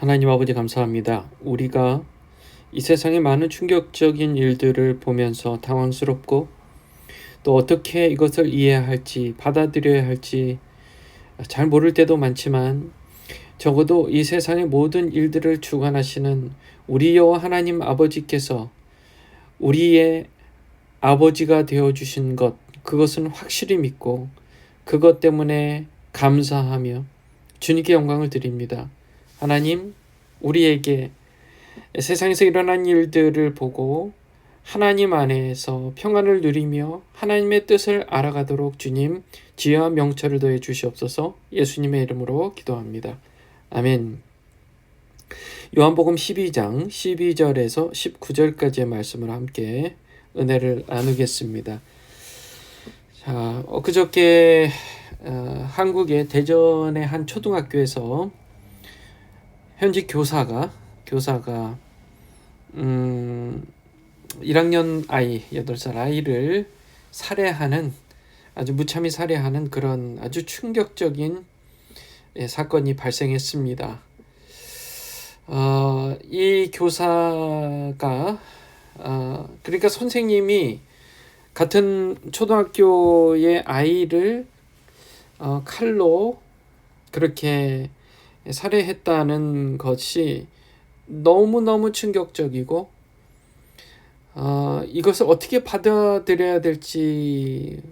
하나님 아버지 감사합니다. 우리가 이 세상의 많은 충격적인 일들을 보면서 당황스럽고 또 어떻게 이것을 이해할지 받아들여야 할지 잘 모를 때도 많지만 적어도 이 세상의 모든 일들을 주관하시는 우리 여호와 하나님 아버지께서 우리의 아버지가 되어주신 것, 그것은 확실히 믿고 그것 때문에 감사하며 주님께 영광을 드립니다. 하나님, 우리에게 세상에서 일어난 일들을 보고 하나님 안에서 평안을 누리며 하나님의 뜻을 알아가도록 주님 지혜와 명철을 더해 주시옵소서. 예수님의 이름으로 기도합니다. 아멘. 요한복음 12장 12절에서 19절까지의 말씀을 함께 은혜를 나누겠습니다. 자, 그저께 한국의 대전의 한 초등학교에서 현직 교사가 1학년 아이, 8살 아이를 살해하는, 아주 무참히 살해하는 그런 아주 충격적인 사건이 발생했습니다. 이 교사가 그러니까 선생님이 같은 초등학교의 아이를 칼로 그렇게 살해했다는 것이 너무너무 충격적이고 이것을 어떻게 받아들여야 될지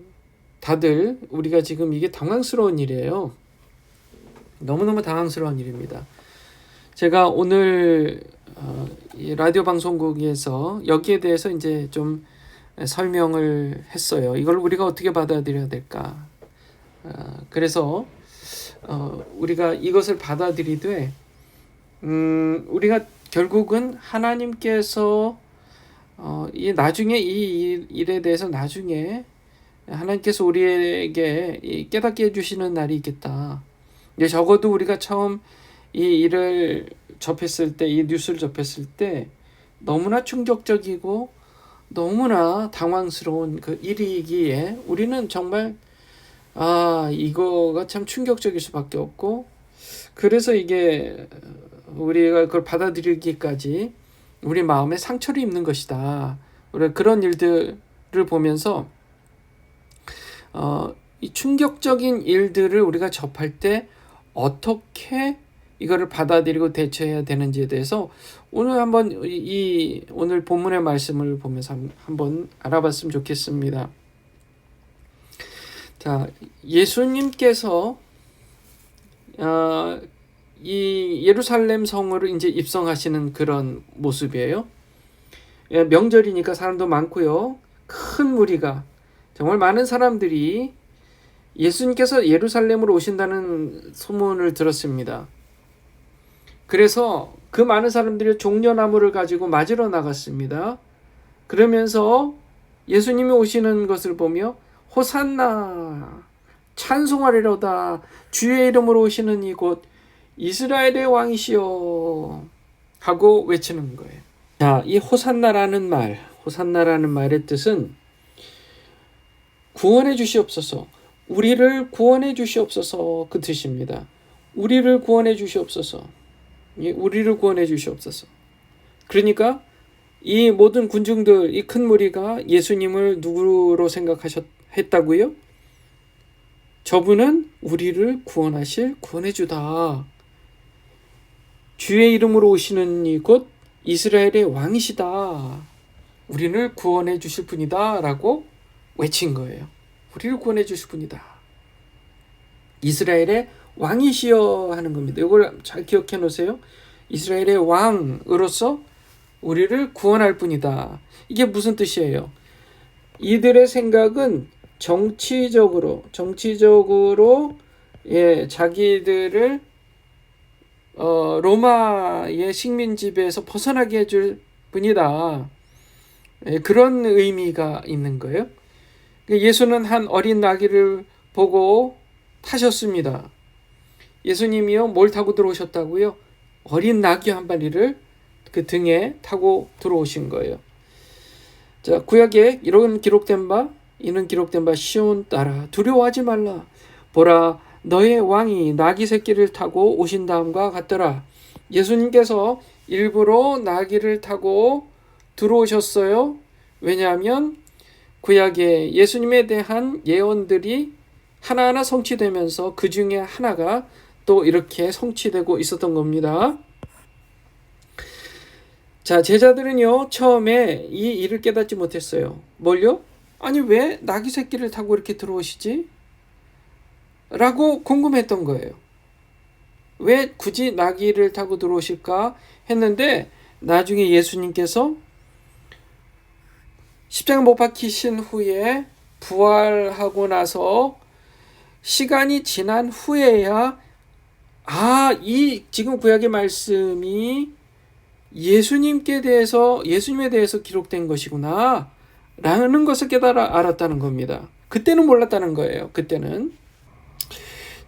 다들 우리가 지금 이게 당황스러운 일이에요. 너무너무 당황스러운 일입니다. 제가 오늘 이 라디오 방송국에서 여기에 대해서 이제 좀 설명을 했어요. 이걸 우리가 어떻게 받아들여야 될까? 그래서 우리가 이것을 받아들이되 우리가 결국은 하나님께서 이 나중에 이 일에 대해서 나중에 하나님께서 우리에게 깨닫게 해주시는 날이 있겠다. 적어도 우리가 처음 이 일을 접했을 때, 이 뉴스를 접했을 때 너무나 충격적이고 너무나 당황스러운 그 일이기에 우리는 정말 이거가 참 충격적일 수밖에 없고, 그래서 이게 우리가 그걸 받아들이기까지 우리 마음에 상처를 입는 것이다. 우리가 그런 일들을 보면서 이 충격적인 일들을 우리가 접할 때 어떻게 이거를 받아들이고 대처해야 되는지에 대해서 오늘 한번 오늘 본문의 말씀을 보면서 한번 알아봤으면 좋겠습니다. 자, 예수님께서 이 예루살렘 성으로 이제 입성하시는 그런 모습이에요. 명절이니까 사람도 많고요. 큰 무리가, 정말 많은 사람들이 예수님께서 예루살렘으로 오신다는 소문을 들었습니다. 그래서 그 많은 사람들이 종려나무를 가지고 맞으러 나갔습니다. 그러면서 예수님이 오시는 것을 보며 호산나, 찬송하리로다, 주의 이름으로 오시는 이곳 이스라엘의 왕이시여 하고 외치는 거예요. 자, 이 호산나라는 말의 뜻은 구원해 주시옵소서, 우리를 구원해 주시옵소서, 그 뜻입니다. 우리를 구원해 주시옵소서. 우리를 구원해 주시옵소서. 그러니까 이 모든 군중들, 이 큰 무리가 예수님을 누구로 생각했다고요? 저분은 우리를 구원해주다. 주의 이름으로 오시는 이곳 이스라엘의 왕이시다. 우리를 구원해 주실 분이다 라고 외친 거예요. 우리를 구원해 주실 분이다. 이스라엘의 왕이시여 하는 겁니다. 이걸 잘 기억해 놓으세요. 이스라엘의 왕으로서 우리를 구원할 분이다. 이게 무슨 뜻이에요? 이들의 생각은 정치적으로 자기들을 로마의 식민 지배에서 벗어나게 해줄 분이다. 그런 의미가 있는 거예요. 예수는 한 어린 나귀를 보고 타셨습니다. 예수님이요, 뭘 타고 들어오셨다고요? 어린 나귀 한 마리를 그 등에 타고 들어오신 거예요. 자, 구약에 이는 기록된 바 시온 따라 두려워하지 말라. 보라, 너의 왕이 나귀 새끼를 타고 오신 다음과 같더라. 예수님께서 일부러 나귀를 타고 들어오셨어요. 왜냐하면 구약에 예수님에 대한 예언들이 하나하나 성취되면서 그 중에 하나가 또 이렇게 성취되고 있었던 겁니다. 자, 제자들은요, 처음에 이 일을 깨닫지 못했어요. 뭘요? 아니, 왜 나귀 새끼를 타고 이렇게 들어오시지? 라고 궁금했던 거예요. 왜 굳이 나귀를 타고 들어오실까 했는데, 나중에 예수님께서 십자가 못 박히신 후에 부활하고 나서 시간이 지난 후에야 이 지금 구약의 말씀이 예수님에 대해서 기록된 것이구나 라는 것을 깨달아 알았다는 겁니다. 그때는 몰랐다는 거예요. 그때는.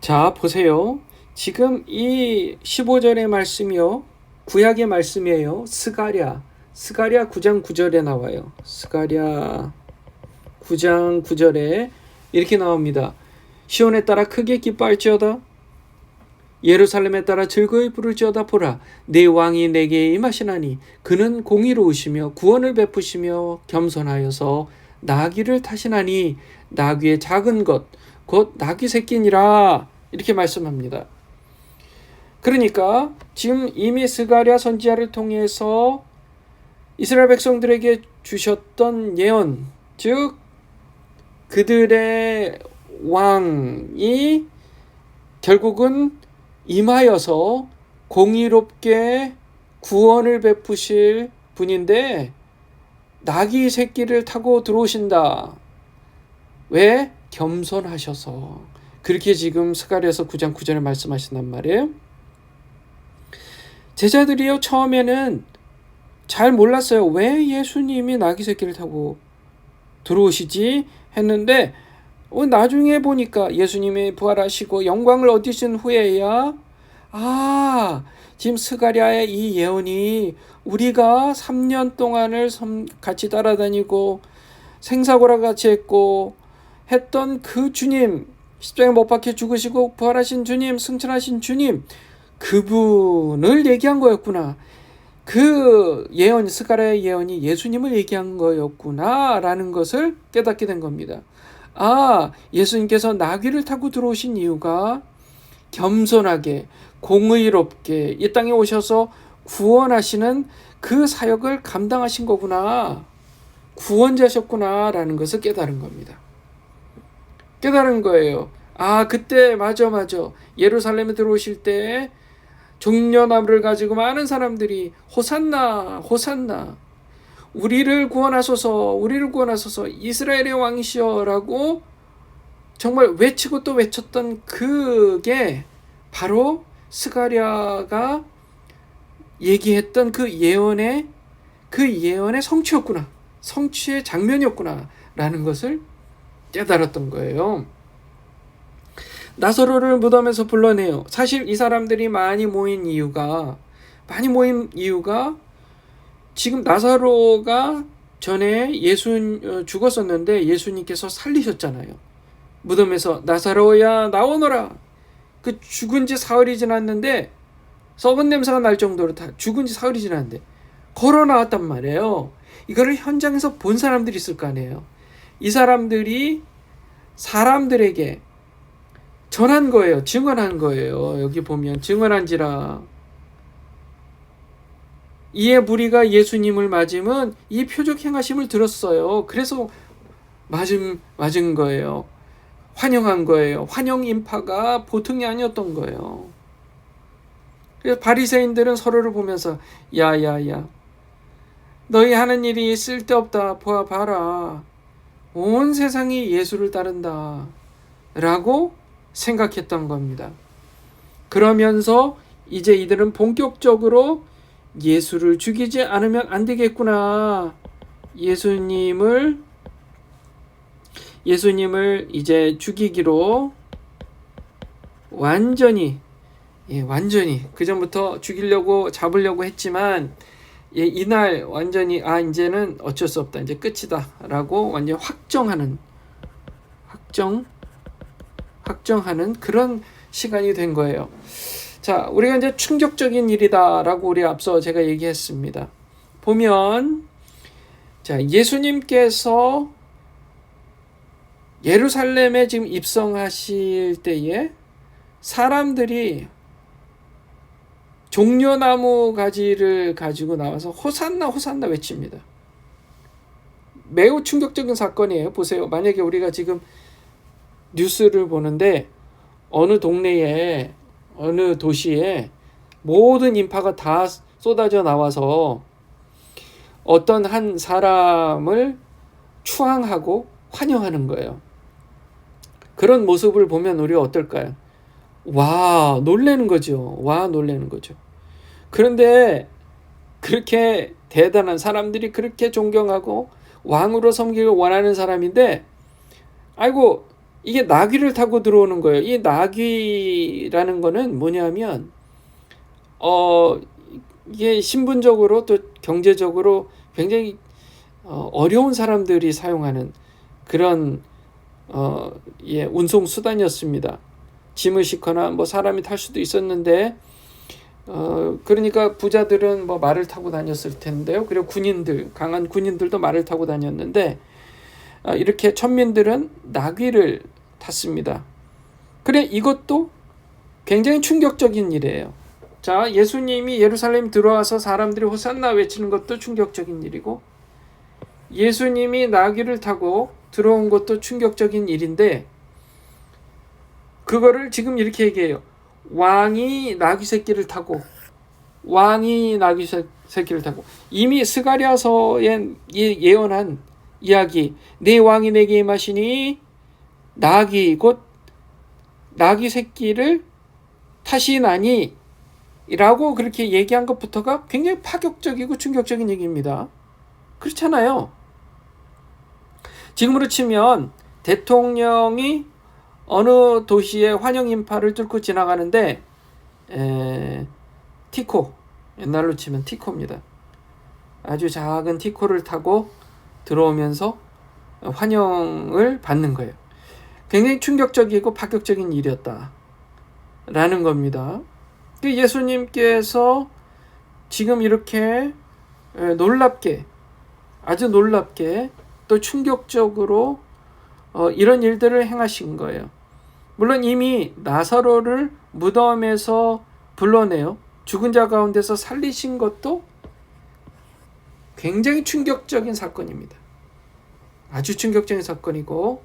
자, 보세요. 지금 이 15절의 말씀이요, 구약의 말씀이에요. 스가랴 9장 9절에 나와요. 스가랴 9장 9절에 이렇게 나옵니다. 시온에 따라 크게 기뻐할지어다. 예루살렘에 따라 즐거이 부를지어다. 보라, 내 왕이 내게 임하시나니 그는 공의로우시며 구원을 베푸시며 겸손하여서 나귀를 타시나니 나귀의 작은 것 곧 나귀 새끼니라. 이렇게 말씀합니다. 그러니까 지금 이미 스가랴 선지자를 통해서 이스라엘 백성들에게 주셨던 예언, 즉 그들의 왕이 결국은 임하여서 공의롭게 구원을 베푸실 분인데 나귀 새끼를 타고 들어오신다. 왜? 겸손하셔서. 그렇게 지금 스가랴서 9장 9절에 말씀하신단 말이에요. 제자들이요, 처음에는 잘 몰랐어요. 왜 예수님이 나귀 새끼를 타고 들어오시지 했는데 나중에 보니까 예수님이 부활하시고 영광을 얻으신 후에야 지금 스가랴의 이 예언이 우리가 3년 동안을 같이 따라다니고 생사고라 같이 했던 그 주님, 십자가에 못 박혀 죽으시고 부활하신 주님, 승천하신 주님, 그분을 얘기한 거였구나. 그 예언, 스가랴의 예언이 예수님을 얘기한 거였구나 라는 것을 깨닫게 된 겁니다. 예수님께서 나귀를 타고 들어오신 이유가 겸손하게 공의롭게 이 땅에 오셔서 구원하시는 그 사역을 감당하신 거구나, 구원자셨구나 라는 것을 깨달은 겁니다. 깨달은 거예요. 그때 맞아 예루살렘에 들어오실 때 종려나무를 가지고 많은 사람들이 호산나 호산나 우리를 구원하소서 이스라엘의 왕이시여 라고 정말 외치고 또 외쳤던 그게 바로 스가랴가 얘기했던 그 예언의 성취였구나, 성취의 장면이었구나 라는 것을 깨달았던 거예요. 나사로를 무덤에서 불러내요. 사실 이 사람들이 많이 모인 이유가 지금 나사로가 전에 죽었었는데 예수님께서 살리셨잖아요. 무덤에서 나사로야 나오너라. 그 죽은 지 사흘이 지났는데, 썩은 냄새가 날 정도로 다 죽은 지 사흘이 지났는데 걸어 나왔단 말이에요. 이거를 현장에서 본 사람들이 있을 거 아니에요. 이 사람들이 사람들에게 전한 거예요. 증언한 거예요. 여기 보면 증언한지라. 이에 무리가 예수님을 맞으면 이 표적 행하심을 들었어요. 그래서 맞은 거예요. 환영한 거예요. 환영 인파가 보통이 아니었던 거예요. 그래서 바리새인들은 서로를 보면서 야야야, 너희 하는 일이 쓸데없다. 봐라. 온 세상이 예수를 따른다 라고 생각했던 겁니다. 그러면서 이제 이들은 본격적으로 예수를 죽이지 않으면 안 되겠구나. 예수님을 이제 죽이기로 완전히 그전부터 잡으려고 했지만 이날 완전히 이제는 어쩔 수 없다, 이제 끝이다 라고 완전히 확정하는 그런 시간이 된 거예요. 자, 우리가 이제 충격적인 일이다라고 우리 앞서 제가 얘기했습니다. 보면 자, 예수님께서 예루살렘에 지금 입성하실 때에 사람들이 종려나무 가지를 가지고 나와서 호산나 호산나 외칩니다. 매우 충격적인 사건이에요. 보세요. 만약에 우리가 지금 뉴스를 보는데 어느 동네에 어느 도시에 모든 인파가 다 쏟아져 나와서 어떤 한 사람을 추앙하고 환영하는 거예요. 그런 모습을 보면 우리가 어떨까요? 와, 놀라는 거죠. 와, 놀라는 거죠. 그런데 그렇게 대단한 사람들이 그렇게 존경하고 왕으로 섬기길 원하는 사람인데, 아이고, 이게 나귀를 타고 들어오는 거예요. 이 나귀라는 거는 뭐냐면, 이게 신분적으로 또 경제적으로 굉장히 어려운 사람들이 사용하는 그런 운송 수단이었습니다. 짐을 싣거나 뭐 사람이 탈 수도 있었는데, 그러니까 부자들은 뭐 말을 타고 다녔을 텐데요. 그리고 군인들, 강한 군인들도 말을 타고 다녔는데, 이렇게 천민들은 나귀를 탔습니다. 그래, 이것도 굉장히 충격적인 일이에요. 자, 예수님이 예루살렘 들어와서 사람들이 호산나 외치는 것도 충격적인 일이고, 예수님이 나귀를 타고 들어온 것도 충격적인 일인데, 그거를 지금 이렇게 얘기해요. 왕이 나귀 새끼를 타고, 왕이 나귀 새끼를 타고. 이미 스가랴서에 예언한 이야기, 내 왕이 내게 임하시니 나귀 곧 나귀 새끼를 타시나니 라고 그렇게 얘기한 것부터가 굉장히 파격적이고 충격적인 얘기입니다. 그렇잖아요. 지금으로 치면 대통령이 어느 도시의 환영 인파를 뚫고 지나가는데 티코, 옛날로 치면 티코입니다. 아주 작은 티코를 타고 들어오면서 환영을 받는 거예요. 굉장히 충격적이고 파격적인 일이었다라는 겁니다. 예수님께서 지금 이렇게 놀랍게, 아주 놀랍게 또 충격적으로 이런 일들을 행하신 거예요. 물론 이미 나사로를 무덤에서 불러내요. 죽은 자 가운데서 살리신 것도 굉장히 충격적인 사건입니다. 아주 충격적인 사건이고,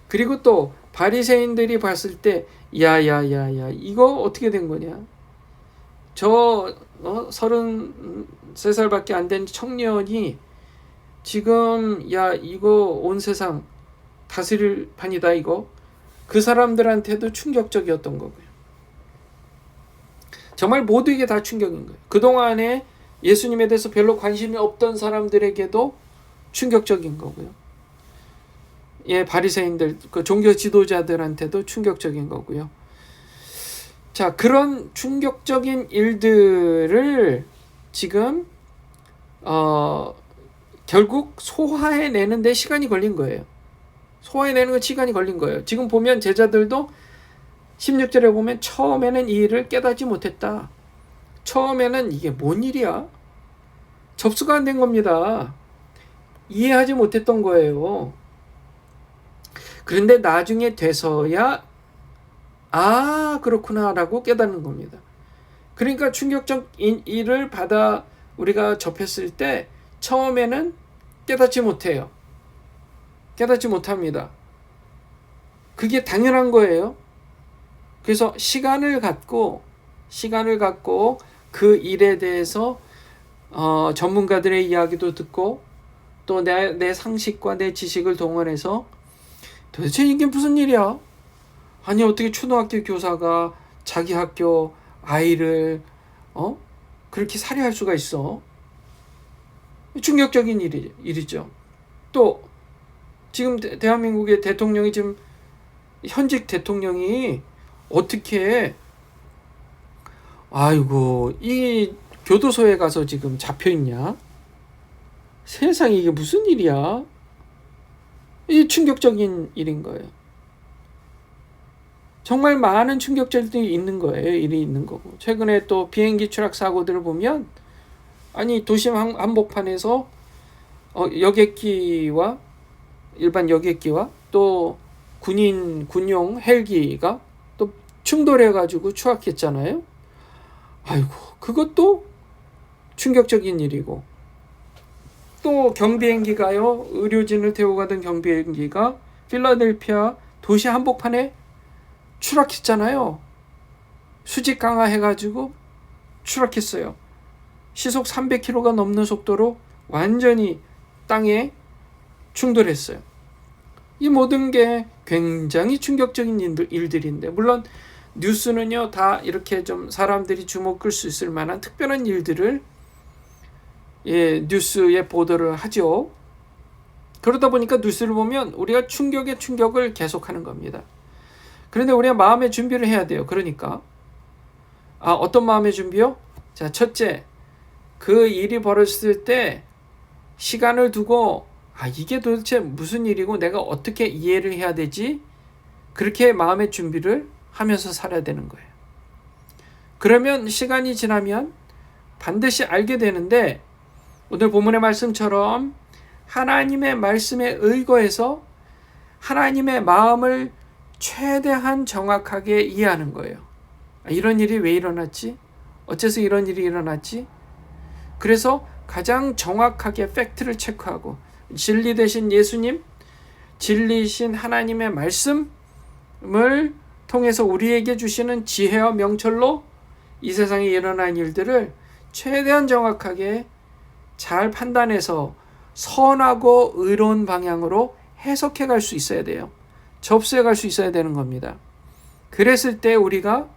그리고 또 바리새인들이 봤을 때 야야야야 이거 어떻게 된 거냐? 저 33살밖에 안 된 청년이 지금 야 이거 온 세상 다스릴 판이다 이거. 그 사람들한테도 충격적이었던 거고요. 정말 모두에게 다 충격인 거예요. 그동안에 예수님에 대해서 별로 관심이 없던 사람들에게도 충격적인 거고요. 바리새인들, 그 종교 지도자들한테도 충격적인 거고요. 자, 그런 충격적인 일들을 지금 결국 소화해내는 데 시간이 걸린 거예요. 소화해내는 건 시간이 걸린 거예요. 지금 보면 제자들도 16절에 보면 처음에는 이 일을 깨닫지 못했다. 처음에는 이게 뭔 일이야? 접수가 안 된 겁니다. 이해하지 못했던 거예요. 그런데 나중에 돼서야 그렇구나 라고 깨닫는 겁니다. 그러니까 충격적인 일을 받아 우리가 접했을 때 처음에는 깨닫지 못해요. 깨닫지 못합니다. 그게 당연한 거예요. 그래서 시간을 갖고 그 일에 대해서 전문가들의 이야기도 듣고 또 내 상식과 내 지식을 동원해서 도대체 이게 무슨 일이야? 아니 어떻게 초등학교 교사가 자기 학교 아이를 그렇게 살해할 수가 있어? 충격적인 일이죠. 또 지금 대한민국의 대통령이 지금 현직 대통령이 어떻게 이 교도소에 가서 지금 잡혀있냐? 세상에 이게 무슨 일이야? 이 충격적인 일인 거예요. 정말 많은 충격들이 있는 거예요. 일이 있는 거고. 최근에 또 비행기 추락 사고들을 보면 아니 도심 한복판에서 여객기와 일반 여객기와 또 군용 헬기가 또 충돌해가지고 추락했잖아요. 아이고 그것도 충격적인 일이고, 또 경비행기가요, 의료진을 태우고 가던 경비행기가 필라델피아 도시 한복판에 추락했잖아요. 수직 강화해가지고 추락했어요. 시속 300km가 넘는 속도로 완전히 땅에 충돌했어요. 이 모든 게 굉장히 충격적인 일들인데, 물론 뉴스는요 다 이렇게 좀 사람들이 주목 끌 수 있을 만한 특별한 일들을 뉴스에 보도를 하죠. 그러다 보니까 뉴스를 보면 우리가 충격에 충격을 계속하는 겁니다. 그런데 우리가 마음의 준비를 해야 돼요. 그러니까 어떤 마음의 준비요? 자, 첫째, 그 일이 벌어졌을 때 시간을 두고 이게 도대체 무슨 일이고 내가 어떻게 이해를 해야 되지? 그렇게 마음의 준비를 하면서 살아야 되는 거예요. 그러면 시간이 지나면 반드시 알게 되는데, 오늘 본문의 말씀처럼 하나님의 말씀에 의거해서 하나님의 마음을 최대한 정확하게 이해하는 거예요. 이런 일이 왜 일어났지? 어째서 이런 일이 일어났지? 그래서 가장 정확하게 팩트를 체크하고, 진리 되신 예수님, 진리신 하나님의 말씀을 통해서 우리에게 주시는 지혜와 명철로 이 세상에 일어난 일들을 최대한 정확하게 잘 판단해서 선하고 의로운 방향으로 해석해 갈 수 있어야 돼요. 접수해 갈 수 있어야 되는 겁니다. 그랬을 때 우리가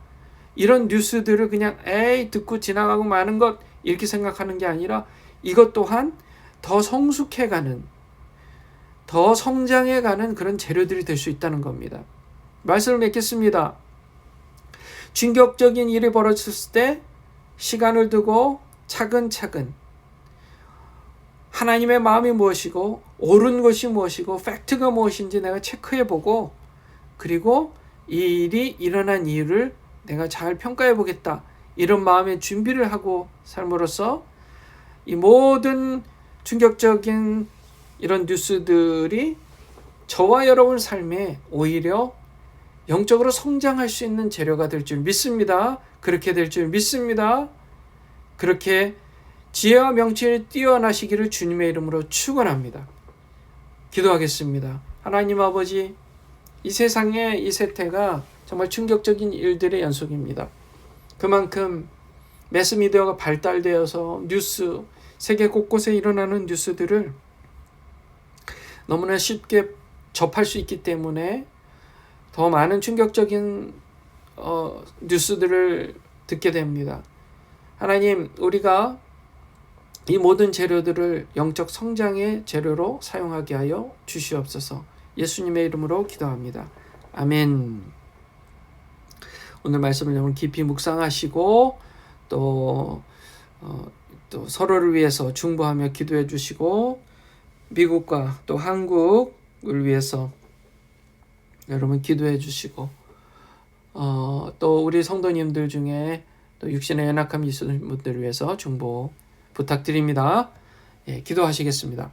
이런 뉴스들을 그냥 듣고 지나가고 마는 것 이렇게 생각하는 게 아니라, 이것 또한 더 성숙해가는, 더 성장해가는 그런 재료들이 될 수 있다는 겁니다. 말씀을 맺겠습니다. 충격적인 일이 벌어졌을 때 시간을 두고 차근차근 하나님의 마음이 무엇이고 옳은 것이 무엇이고 팩트가 무엇인지 내가 체크해보고, 그리고 이 일이 일어난 이유를 내가 잘 평가해보겠다, 이런 마음의 준비를 하고 삶으로써 이 모든 충격적인 이런 뉴스들이 저와 여러분 삶에 오히려 영적으로 성장할 수 있는 재료가 될 줄 믿습니다. 그렇게 될 줄 믿습니다. 그렇게 지혜와 명철이 뛰어나시기를 주님의 이름으로 축원합니다. 기도하겠습니다. 하나님 아버지, 이 세상의 이 세태가 정말 충격적인 일들의 연속입니다. 그만큼 매스미디어가 발달되어서 세계 곳곳에 일어나는 뉴스들을 너무나 쉽게 접할 수 있기 때문에 더 많은 충격적인 뉴스들을 듣게 됩니다. 하나님, 우리가 이 모든 재료들을 영적 성장의 재료로 사용하게 하여 주시옵소서. 예수님의 이름으로 기도합니다. 아멘. 오늘 말씀을 여러분 깊이 묵상하시고 또 서로를 위해서 중보하며 기도해 주시고, 미국과 또 한국을 위해서 여러분 기도해 주시고, 또 우리 성도님들 중에 또 육신의 연약함이 있으신 분들을 위해서 중보 부탁드립니다. 기도하시겠습니다.